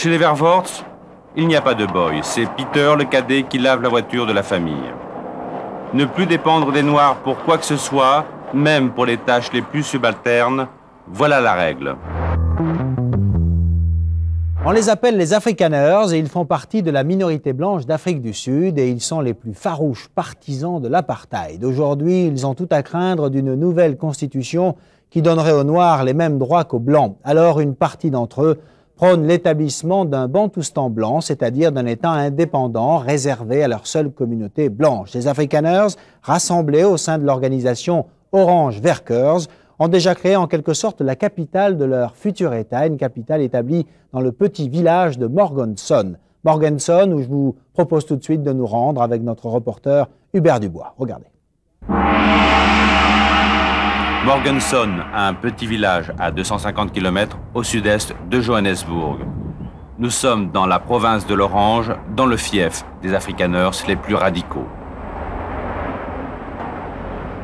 Chez les Vervoorts, il n'y a pas de boy. C'est Peter, le cadet, qui lave la voiture de la famille. Ne plus dépendre des Noirs pour quoi que ce soit, même pour les tâches les plus subalternes, voilà la règle. On les appelle les Afrikaners et ils font partie de la minorité blanche d'Afrique du Sud et ils sont les plus farouches partisans de l'apartheid. Aujourd'hui, ils ont tout à craindre d'une nouvelle constitution qui donnerait aux Noirs les mêmes droits qu'aux Blancs. Alors, une partie d'entre eux prône l'établissement d'un Bantoustan blanc, c'est-à-dire d'un État indépendant réservé à leur seule communauté blanche. Les Afrikaners, rassemblés au sein de l'organisation Orange Werkers, ont déjà créé en quelque sorte la capitale de leur futur État, une capitale établie dans le petit village de Morganson. Morganson, où je vous propose tout de suite de nous rendre avec notre reporter Hubert Dubois. Regardez. Morganson, un petit village à 250 km au sud-est de Johannesburg. Nous sommes dans la province de l'Orange, dans le fief des Afrikaners les plus radicaux.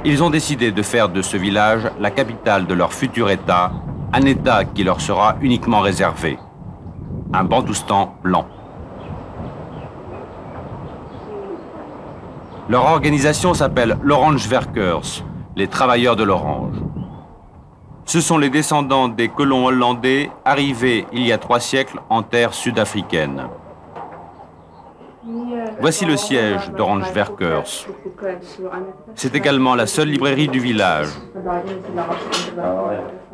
Ils ont décidé de faire de ce village la capitale de leur futur État, un État qui leur sera uniquement réservé. Un Bantoustan blanc. Leur organisation s'appelle l'Orange Werkers, les travailleurs de l'Orange. Ce sont les descendants des colons hollandais arrivés il y a 3 siècles en terre sud-africaine. Voici le siège d'Orange Werkers. C'est également la seule librairie du village.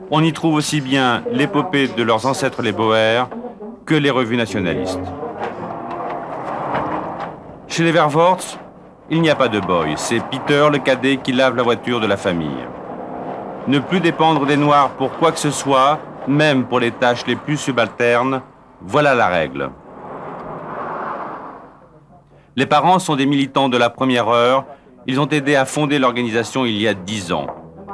On y trouve aussi bien l'épopée de leurs ancêtres les Boers que les revues nationalistes. Chez les Vervoorts, il n'y a pas de boy. C'est Peter, le cadet, qui lave la voiture de la famille. Ne plus dépendre des Noirs pour quoi que ce soit, même pour les tâches les plus subalternes, voilà la règle. Les parents sont des militants de la première heure. Ils ont aidé à fonder l'organisation il y a 10 ans.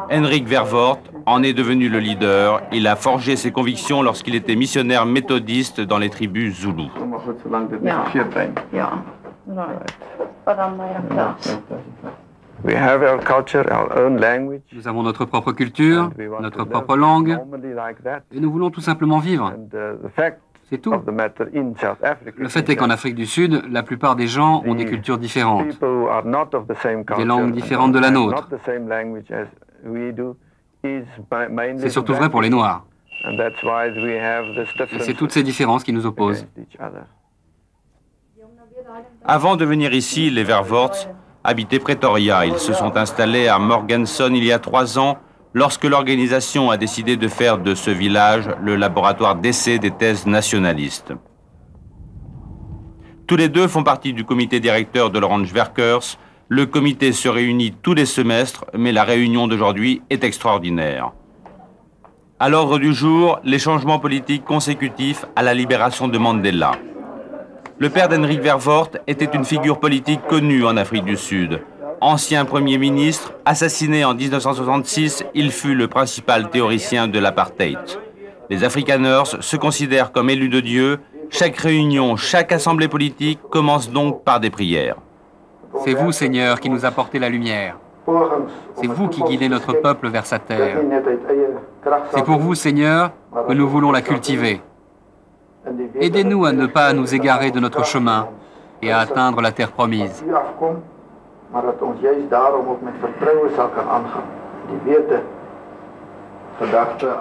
Hendrik Vervoort en est devenu le leader. Il a forgé ses convictions lorsqu'il était missionnaire méthodiste dans les tribus zoulous. Nous avons notre propre culture, notre propre langue, et nous voulons tout simplement vivre. C'est tout. Le fait est qu'en Afrique du Sud, la plupart des gens ont des cultures différentes, des langues différentes de la nôtre. C'est surtout vrai pour les Noirs. Et c'est toutes ces différences qui nous opposent. Avant de venir ici, les Vervoorts habitaient Pretoria. Ils se sont installés à Morganson il y a 3 ans, lorsque l'organisation a décidé de faire de ce village le laboratoire d'essai des thèses nationalistes. Tous les deux font partie du comité directeur de l'Orange Werkers. Le comité se réunit tous les semestres, mais la réunion d'aujourd'hui est extraordinaire. À l'ordre du jour, les changements politiques consécutifs à la libération de Mandela. Le père d'Hendrik Vervoort était une figure politique connue en Afrique du Sud. Ancien Premier ministre, assassiné en 1966, il fut le principal théoricien de l'apartheid. Les Afrikaners se considèrent comme élus de Dieu. Chaque réunion, chaque assemblée politique commence donc par des prières. C'est vous, Seigneur, qui nous apportez la lumière. C'est vous qui guidez notre peuple vers sa terre. C'est pour vous, Seigneur, que nous voulons la cultiver. Aidez-nous à ne pas nous égarer de notre chemin et à atteindre la terre promise.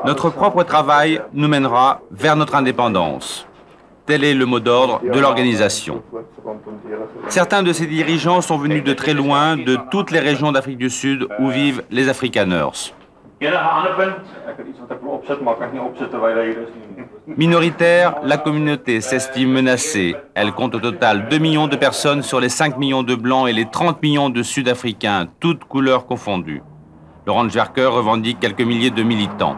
Notre propre travail nous mènera vers notre indépendance. Tel est le mot d'ordre de l'organisation. Certains de ses dirigeants sont venus de très loin, de toutes les régions d'Afrique du Sud où vivent les Afrikaners. Minoritaire, la communauté s'estime menacée. Elle compte au total 2 millions de personnes sur les 5 millions de Blancs et les 30 millions de Sud-Africains, toutes couleurs confondues. L'Orange Werkers revendique quelques milliers de militants.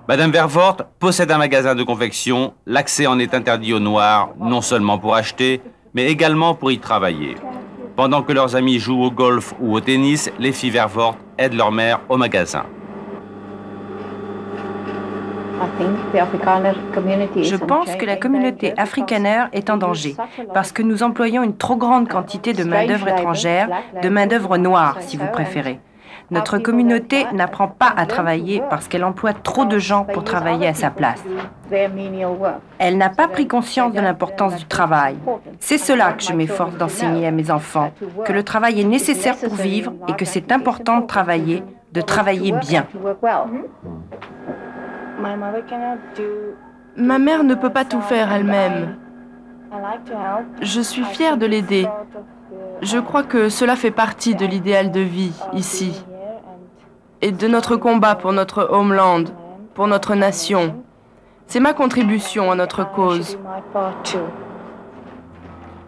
Madame Vervoort possède un magasin de confection. L'accès en est interdit aux Noirs, non seulement pour acheter, mais également pour y travailler. Pendant que leurs amis jouent au golf ou au tennis, les filles Vervoort aident leur mère au magasin. Je pense que la communauté afrikaner est en danger parce que nous employons une trop grande quantité de main-d'œuvre étrangère, de main-d'œuvre noire, si vous préférez. Notre communauté n'apprend pas à travailler parce qu'elle emploie trop de gens pour travailler à sa place. Elle n'a pas pris conscience de l'importance du travail. C'est cela que je m'efforce d'enseigner à mes enfants, que le travail est nécessaire pour vivre et que c'est important de travailler bien. Ma mère ne peut pas tout faire elle-même. Je suis fière de l'aider. Je crois que cela fait partie de l'idéal de vie ici et de notre combat pour notre homeland, pour notre nation. C'est ma contribution à notre cause.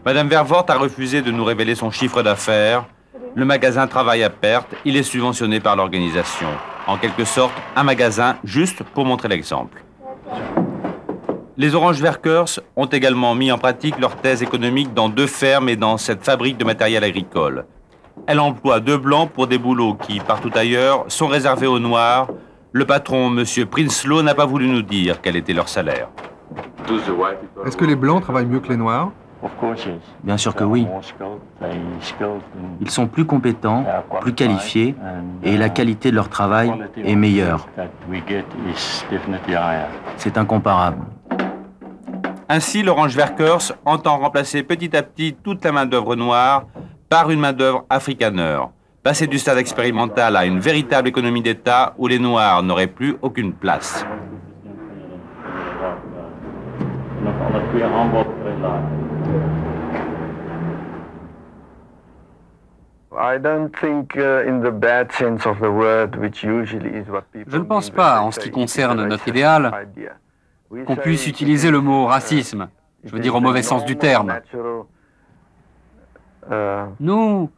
Madame Vervoort a refusé de nous révéler son chiffre d'affaires. Le magasin travaille à perte, il est subventionné par l'organisation. En quelque sorte, un magasin juste pour montrer l'exemple. Les Orange Workers ont également mis en pratique leur thèse économique dans 2 fermes et dans cette fabrique de matériel agricole. Elle emploie 2 blancs pour des boulots qui, partout ailleurs, sont réservés aux noirs. Le patron, M. Prinsloo, n'a pas voulu nous dire quel était leur salaire. Est-ce que les blancs travaillent mieux que les noirs? Bien sûr que oui. Ils sont plus compétents, plus qualifiés, et la qualité de leur travail est meilleure. C'est incomparable. Ainsi, l'Orange Workers entend remplacer petit à petit toute la main-d'œuvre noire par une main-d'œuvre afrikaner. Passer du stade expérimental à une véritable économie d'État où les Noirs n'auraient plus aucune place. Je ne pense pas, en ce qui concerne notre idéal, qu'on puisse utiliser le mot racisme, je veux dire au mauvais sens du terme. Nous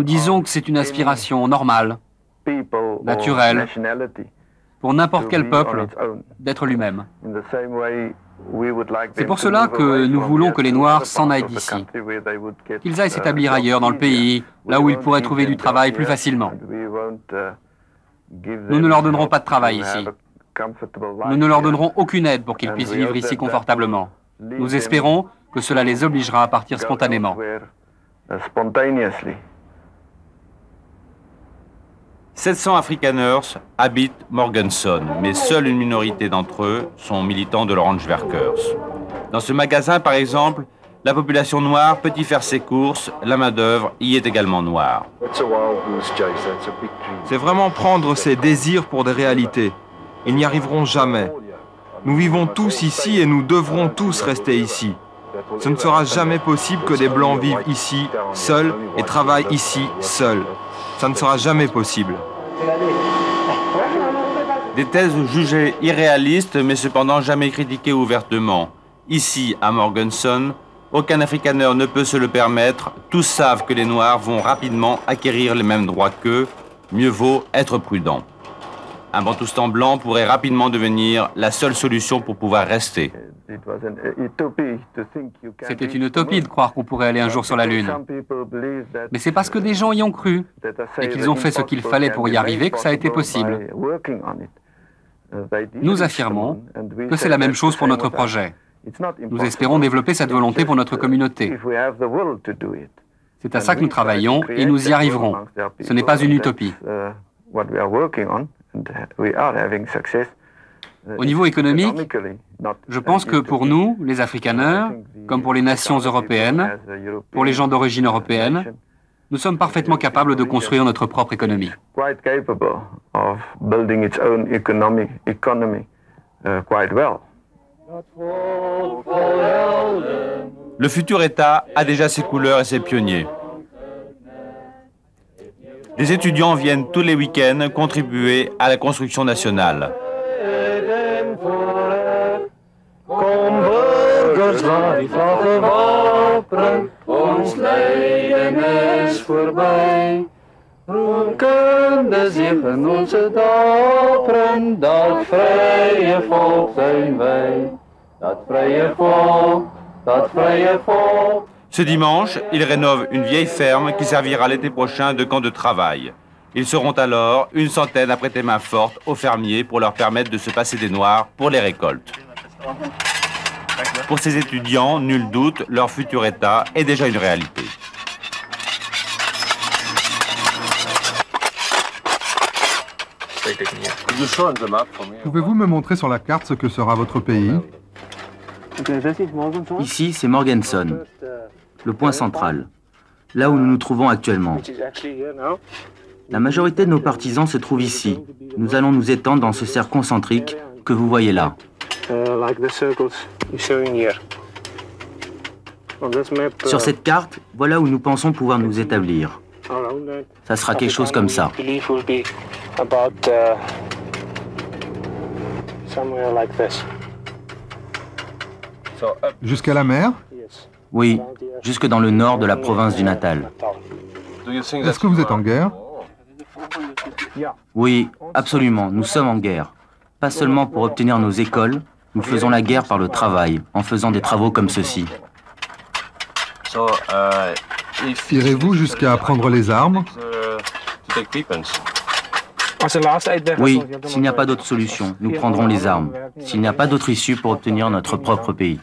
disons que c'est une aspiration normale, naturelle, pour n'importe quel peuple, d'être lui-même. C'est pour cela que nous voulons que les Noirs s'en aillent d'ici, qu'ils aillent s'établir ailleurs dans le pays, là où ils pourraient trouver du travail plus facilement. Nous ne leur donnerons pas de travail ici. Nous ne leur donnerons aucune aide pour qu'ils puissent vivre ici confortablement. Nous espérons que cela les obligera à partir spontanément. 700 Afrikaners habitent Morganson, mais seule une minorité d'entre eux sont militants de l'Orange Workers. Dans ce magasin, par exemple, la population noire peut y faire ses courses, la main-d'œuvre y est également noire. C'est vraiment prendre ses désirs pour des réalités. Ils n'y arriveront jamais. Nous vivons tous ici et nous devrons tous rester ici. Ce ne sera jamais possible que des Blancs vivent ici, seuls, et travaillent ici, seuls. Ça ne sera jamais possible. Des thèses jugées irréalistes, mais cependant jamais critiquées ouvertement. Ici, à Morganson, aucun Afrikaner ne peut se le permettre. Tous savent que les Noirs vont rapidement acquérir les mêmes droits qu'eux. Mieux vaut être prudent. Un bantoustan blanc pourrait rapidement devenir la seule solution pour pouvoir rester. C'était une utopie de croire qu'on pourrait aller un jour sur la Lune. Mais c'est parce que des gens y ont cru et qu'ils ont fait ce qu'il fallait pour y arriver que ça a été possible. Nous affirmons que c'est la même chose pour notre projet. Nous espérons développer cette volonté pour notre communauté. C'est à ça que nous travaillons et nous y arriverons. Ce n'est pas une utopie. Au niveau économique, je pense que pour nous, les Afrikaners, comme pour les nations européennes, pour les gens d'origine européenne, nous sommes parfaitement capables de construire notre propre économie. Le futur État a déjà ses couleurs et ses pionniers. Des étudiants viennent tous les week-ends contribuer à la construction nationale. Ce dimanche, ils rénovent une vieille ferme qui servira l'été prochain de camp de travail. Ils seront alors une centaine à prêter main forte aux fermiers pour leur permettre de se passer des noirs pour les récoltes. Pour ces étudiants, nul doute, leur futur État est déjà une réalité. Pouvez-vous me montrer sur la carte ce que sera votre pays? Ici, c'est Morganson, le point central, là où nous nous trouvons actuellement. La majorité de nos partisans se trouve ici. Nous allons nous étendre dans ce cercle concentrique que vous voyez là. Sur cette carte, voilà où nous pensons pouvoir nous établir. Ça sera quelque chose comme ça. Jusqu'à la mer? Oui, jusque dans le nord de la province du Natal. Est-ce que vous êtes en guerre? Oui, absolument, nous sommes en guerre. Pas seulement pour obtenir nos écoles, nous faisons la guerre par le travail, en faisant des travaux comme ceci. Irez-vous jusqu'à prendre les armes? Oui, s'il n'y a pas d'autre solution, nous prendrons les armes. S'il n'y a pas d'autre issue pour obtenir notre propre pays.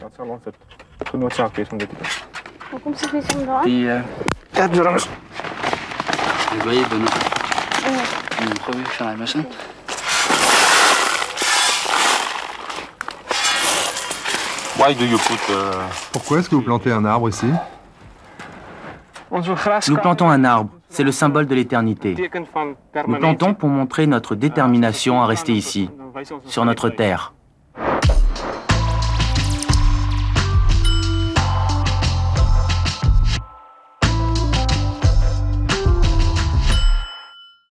Pourquoi est-ce que vous plantez un arbre ici? Nous plantons un arbre, c'est le symbole de l'éternité. Nous plantons pour montrer notre détermination à rester ici, sur notre terre.